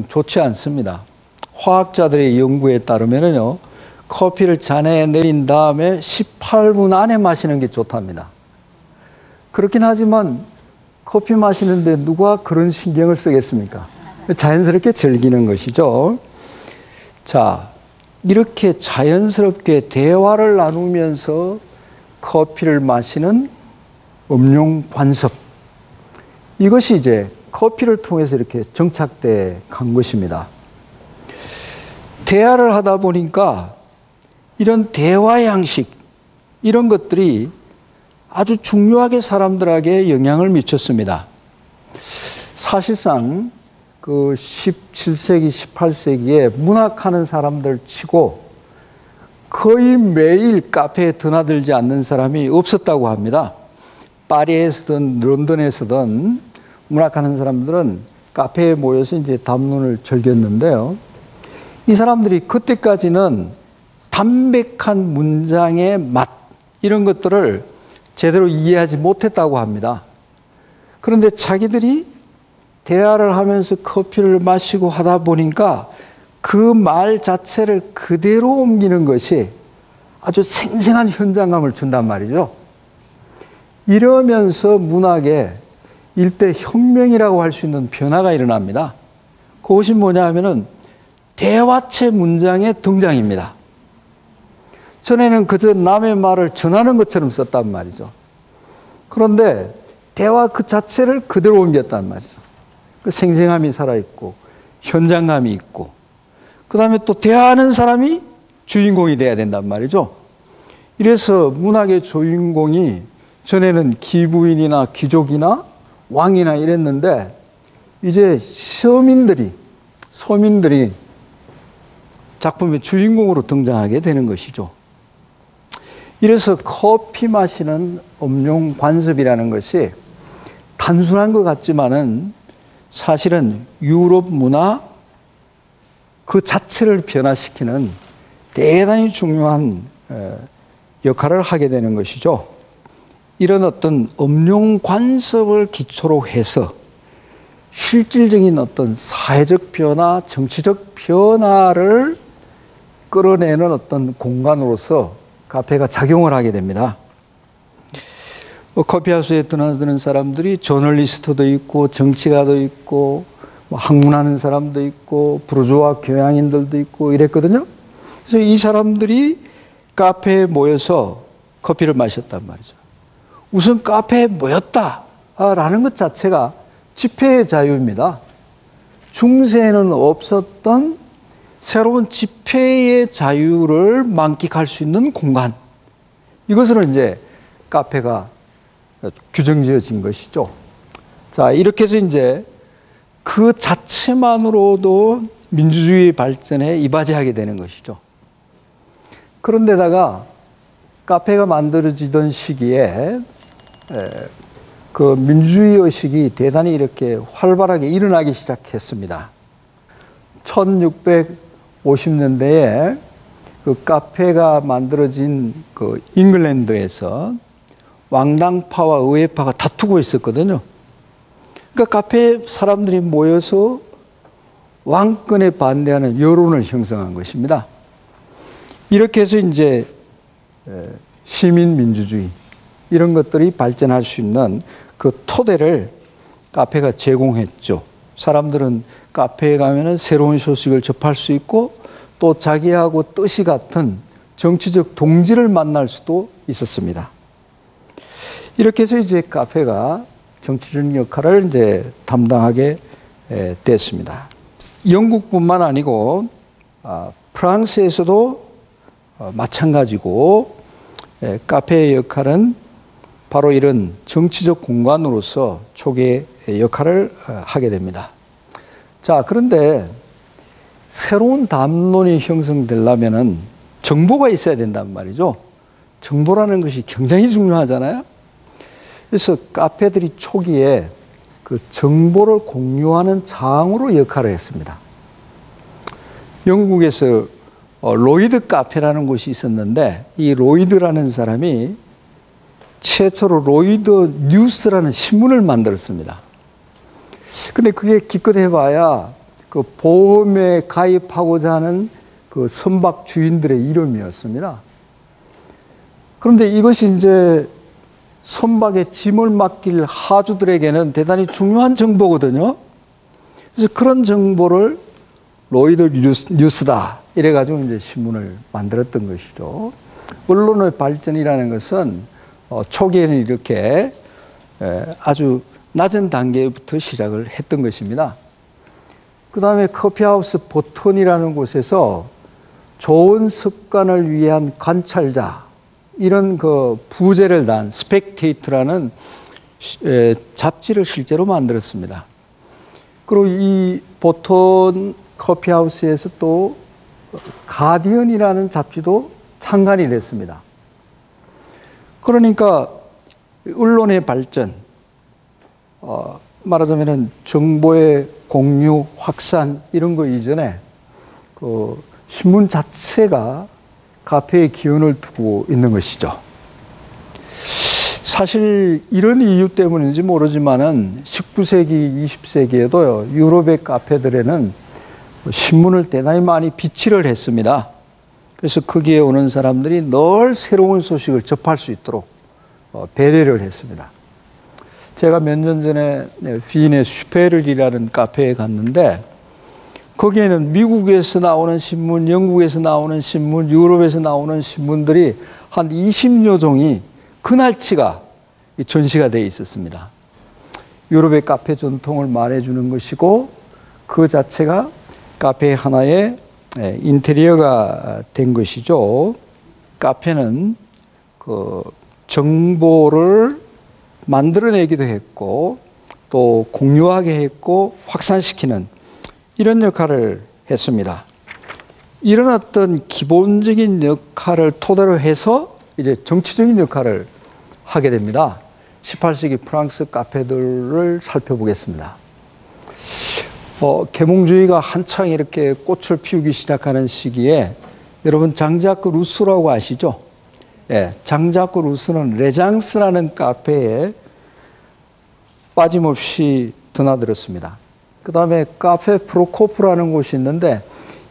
좋지 않습니다. 화학자들의 연구에 따르면요, 커피를 잔에 내린 다음에 18분 안에 마시는 게 좋답니다. 그렇긴 하지만 커피 마시는데 누가 그런 신경을 쓰겠습니까? 자연스럽게 즐기는 것이죠. 자, 이렇게 자연스럽게 대화를 나누면서 커피를 마시는 음용 관습. 이것이 이제 커피를 통해서 이렇게 정착돼 간 것입니다. 대화를 하다 보니까 이런 대화 양식, 이런 것들이 아주 중요하게 사람들에게 영향을 미쳤습니다. 사실상 그 17세기, 18세기에 문학하는 사람들 치고 거의 매일 카페에 드나들지 않는 사람이 없었다고 합니다. 파리에서든 런던에서든 문학하는 사람들은 카페에 모여서 이제 담론을 즐겼는데요. 이 사람들이 그때까지는 담백한 문장의 맛, 이런 것들을 제대로 이해하지 못했다고 합니다. 그런데 자기들이 대화를 하면서 커피를 마시고 하다 보니까 그 말 자체를 그대로 옮기는 것이 아주 생생한 현장감을 준단 말이죠. 이러면서 문학에 일대 혁명이라고 할 수 있는 변화가 일어납니다. 그것이 뭐냐 하면은 대화체 문장의 등장입니다. 전에는 그저 남의 말을 전하는 것처럼 썼단 말이죠. 그런데 대화 그 자체를 그대로 옮겼단 말이죠. 그 생생함이 살아있고 현장감이 있고, 그 다음에 또 대화하는 사람이 주인공이 돼야 된단 말이죠. 이래서 문학의 주인공이 전에는 기부인이나 귀족이나 왕이나 이랬는데 이제 서민들이, 소민들이 작품의 주인공으로 등장하게 되는 것이죠. 이래서 커피 마시는 음용 관습이라는 것이 단순한 것 같지만은 사실은 유럽 문화 그 자체를 변화시키는 대단히 중요한 역할을 하게 되는 것이죠. 이런 어떤 음용 관습을 기초로 해서 실질적인 어떤 사회적 변화, 정치적 변화를 끌어내는 어떤 공간으로서 카페가 작용을 하게 됩니다. 커피하우스에 드나드는 사람들이 저널리스트도 있고 정치가도 있고 학문하는 사람도 있고 부르주아 교양인들도 있고 이랬거든요. 그래서 이 사람들이 카페에 모여서 커피를 마셨단 말이죠. 우선 카페에 모였다라는 것 자체가 집회의 자유입니다. 중세에는 없었던 새로운 집회의 자유를 만끽할 수 있는 공간. 이것으로 이제 카페가 규정지어진 것이죠. 자, 이렇게 해서 이제 그 자체만으로도 민주주의 발전에 이바지하게 되는 것이죠. 그런데다가 카페가 만들어지던 시기에 그 민주주의 의식이 대단히 이렇게 활발하게 일어나기 시작했습니다. 1650년대에 그 카페가 만들어진 그 잉글랜드에서 왕당파와 의회파가 다투고 있었거든요. 그러니까 카페에 사람들이 모여서 왕권에 반대하는 여론을 형성한 것입니다. 이렇게 해서 이제 시민 민주주의 이런 것들이 발전할 수 있는 그 토대를 카페가 제공했죠. 사람들은 카페에 가면은 새로운 소식을 접할 수 있고 또 자기하고 뜻이 같은 정치적 동지를 만날 수도 있었습니다. 이렇게 해서 이제 카페가 정치적 역할을 이제 담당하게 됐습니다. 영국뿐만 아니고 프랑스에서도 마찬가지고 카페의 역할은 바로 이런 정치적 공간으로서 초기의 역할을 하게 됩니다. 자, 그런데 새로운 담론이 형성되려면은 정보가 있어야 된단 말이죠. 정보라는 것이 굉장히 중요하잖아요. 그래서 카페들이 초기에 그 정보를 공유하는 장으로 역할을 했습니다. 영국에서 로이드 카페라는 곳이 있었는데 이 로이드라는 사람이 최초로 로이드 뉴스라는 신문을 만들었습니다. 근데 그게 기껏 해봐야 그 보험에 가입하고자 하는 그 선박 주인들의 이름이었습니다. 그런데 이것이 이제 선박에 짐을 맡길 하주들에게는 대단히 중요한 정보거든요. 그래서 그런 정보를 로이드 뉴스다 이래가지고 이제 신문을 만들었던 것이죠. 언론의 발전이라는 것은 초기에는 이렇게 아주 낮은 단계부터 시작을 했던 것입니다. 그 다음에 커피하우스 보턴이라는 곳에서 좋은 습관을 위한 관찰자, 이런 그 부제를 단 스펙테이터라는 잡지를 실제로 만들었습니다. 그리고 이 보턴 커피하우스에서 또 가디언이라는 잡지도 창간이 됐습니다. 그러니까 언론의 발전, 말하자면 정보의 공유, 확산 이런 거 이전에 그 신문 자체가 카페에 기원을 두고 있는 것이죠. 사실 이런 이유 때문인지 모르지만은 19세기, 20세기에도요, 유럽의 카페들에는 신문을 대단히 많이 비치를 했습니다. 그래서 거기에 오는 사람들이 늘 새로운 소식을 접할 수 있도록 배려를 했습니다. 제가 몇 년 전에 비인의 슈페를이라는 카페에 갔는데 거기에는 미국에서 나오는 신문, 영국에서 나오는 신문, 유럽에서 나오는 신문들이 한 20여 종이 그날치가 전시가 되어 있었습니다. 유럽의 카페 전통을 말해주는 것이고 그 자체가 카페 하나의 인테리어가 된 것이죠. 카페는 그 정보를 만들어내기도 했고 또 공유하게 했고 확산시키는 이런 역할을 했습니다. 이런 어떤 기본적인 역할을 토대로 해서 이제 정치적인 역할을 하게 됩니다. 18세기 프랑스 카페들을 살펴보겠습니다. 계몽주의가 한창 이렇게 꽃을 피우기 시작하는 시기에 여러분 장자크 루소라고 아시죠? 예, 장자크 루소는 레장스라는 카페에 빠짐없이 드나들었습니다. 그 다음에 카페 프로코프라는 곳이 있는데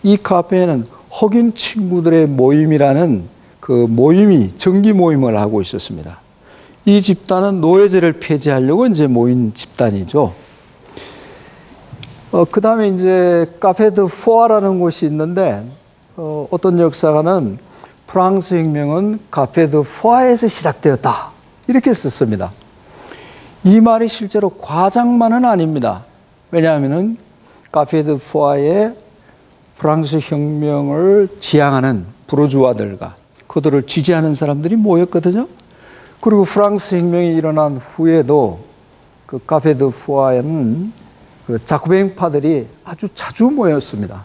이 카페에는 흑인 친구들의 모임이라는 그 모임이 정기 모임을 하고 있었습니다. 이 집단은 노예제를 폐지하려고 이제 모인 집단이죠. 그 다음에 이제 카페 드 포아라는 곳이 있는데 어떤 역사가는 프랑스 혁명은 카페 드 포아에서 시작되었다 이렇게 썼습니다. 이 말이 실제로 과장만은 아닙니다. 왜냐하면 카페 드 포아에 프랑스 혁명을 지향하는 부르주아들과 그들을 지지하는 사람들이 모였거든요. 그리고 프랑스 혁명이 일어난 후에도 그 카페 드 포아에는 그 자쿠베잉파들이 아주 자주 모였습니다.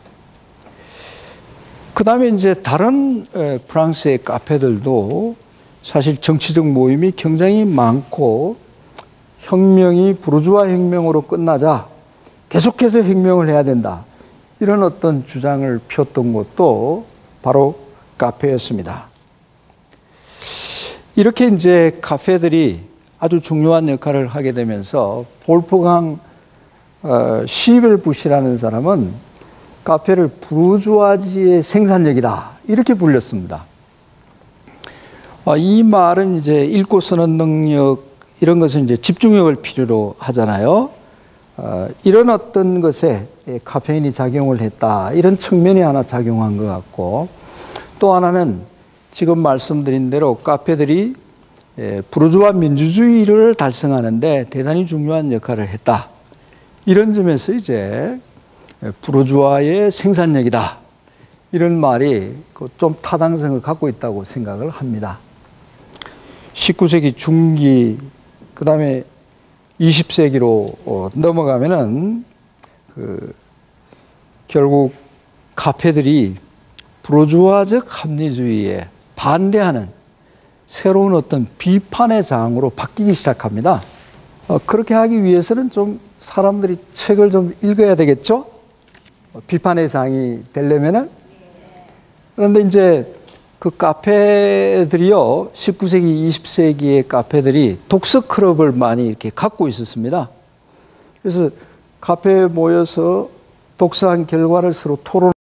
그 다음에 이제 다른 프랑스의 카페들도 사실 정치적 모임이 굉장히 많고 혁명이 부르주아 혁명으로 끝나자 계속해서 혁명을 해야 된다. 이런 어떤 주장을 폈던 것도 바로 카페였습니다. 이렇게 이제 카페들이 아주 중요한 역할을 하게 되면서 볼프강 시벨부시라는 사람은 카페를 부르주아지의 생산력이다 이렇게 불렸습니다. 이 말은 이제 읽고 쓰는 능력 이런 것은 이제 집중력을 필요로 하잖아요. 이런 어떤 것에 카페인이 작용을 했다 이런 측면이 하나 작용한 것 같고 또 하나는 지금 말씀드린 대로 카페들이 부르주아 민주주의를 달성하는데 대단히 중요한 역할을 했다. 이런 점에서 이제 부르주아의 생산력이다. 이런 말이 좀 타당성을 갖고 있다고 생각을 합니다. 19세기 중기, 그 다음에 20세기로 넘어가면은 결국 카페들이 부르주아적 합리주의에 반대하는 새로운 어떤 비판의 장으로 바뀌기 시작합니다. 그렇게 하기 위해서는 좀 사람들이 책을 좀 읽어야 되겠죠? 비판의 장이 되려면은. 그런데 이제 그 카페들이요, 19세기, 20세기의 카페들이 독서 클럽을 많이 이렇게 갖고 있었습니다. 그래서 카페에 모여서 독서한 결과를 서로 토론